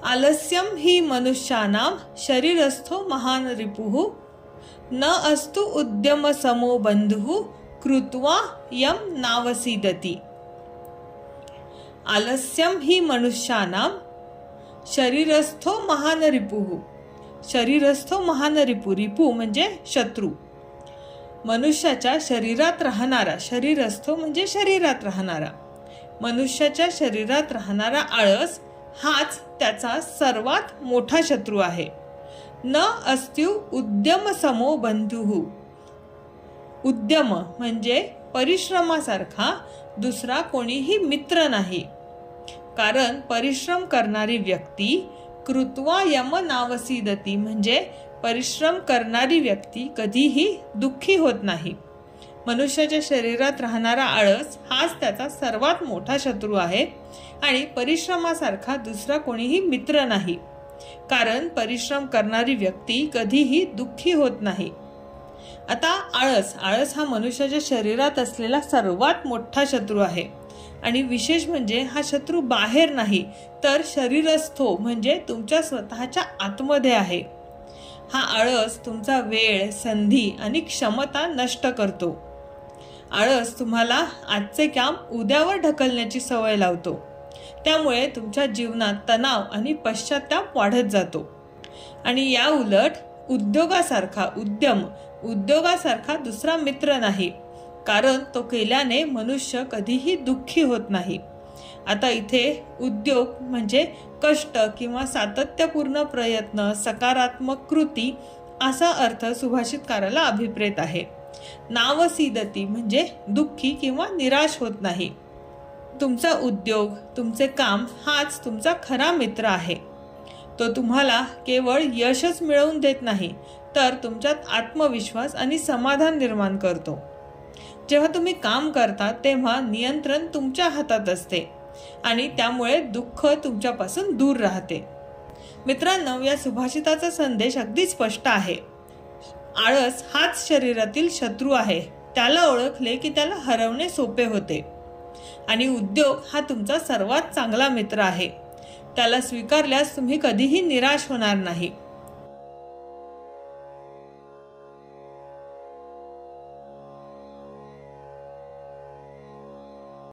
आलस्यम हि मनुष्यानां शरीरस्थो महान रिपुः न अस्तु उद्यम समो बंधुः कृत्वा यम नावसीदति। आलस्यम हि मनुष्यानां शरीरस्थो महान रिपुः। शरीरस्थो महान रिपू, रिपू म्हणजे शत्रू। मनुष्याच्या शरीरात राहणारा, शरीरस्थो म्हणजे शरीरात राहणारा, मनुष्याच्या शरीरात राहणारा आळस हाच त्याचा सर्वात मोठा शत्रू आहे। न अस्त्यु उद्यम समो बंधुः। उद्यम म्हणजे परिश्रमासारखा दुसरा कोणीही मित्र नाही, कारण परिश्रम करणारी व्यक्ती कृत्वा यम नावसीदती म्हणजे परिश्रम करणारी व्यक्ती कधीही दुःखी होत नाही। मनुष्याच्या शरीरात राहणारा आळस हाच त्याचा सर्वात मोठा शत्रू आहे आणि परिश्रमासारखा दुसरा कोणीही मित्र नाही, कारण परिश्रम करणारी व्यक्ती कधीही दुःखी होत नाही। आता आळस हा मनुष्याच्या शरीरात असलेला सर्वात मोठा शत्रू आहे आणि विशेष म्हणजे हा शत्रू बाहेर नाही तर शरीरस्थो म्हणजे तुमच्या स्वतःच्या आतमध्ये आहे। हा आळस तुमचा वेळ, संधी आणि क्षमता नष्ट करतो। आळस तुम्हाला आजचे काम उद्यावर ढकलण्याची सवय लावतो, त्यामुळे तुमच्या जीवनात तणाव आणि पश्चाताप वाढत जातो। आणि या उलट उद्योगासारखा दुसरा मित्र नाही, कारण तो केल्याने मनुष्य कधीही दुःखी होत नाही। आता इथे उद्योग म्हणजे कष्ट किंवा सातत्यपूर्ण प्रयत्न, सकारात्मक कृती असा अर्थ सुभाषितकाराला अभिप्रेत आहे। नावसीदती म्हणजे दुःखी किंवा निराश होत नाही। तुमचा उद्योग, तुमचे काम हाच तुमचा खरा मित्र आहे। तो तुम्हाला केवळ यशच मिळवून देत नाही तर तुमच्यात आत्मविश्वास आणि समाधान निर्माण करतो। जेव्हा तुम्ही काम करता तेव्हा नियंत्रण तुमच्या हातात असते आणि त्यामुळे दुःख तुमच्यापासून दूर राहते। मित्रांनो, या सुभाषिताचा संदेश अगदी स्पष्ट आहे। आळस हाच शरीरातील शत्रू आहे, त्याला ओळखले की त्याला हरवणे सोपे होते। आणि उद्योग हा तुमचा सर्वात चांगला मित्र आहे, त्याला स्वीकारल्यास तुम्ही कधीही निराश होणार नाही।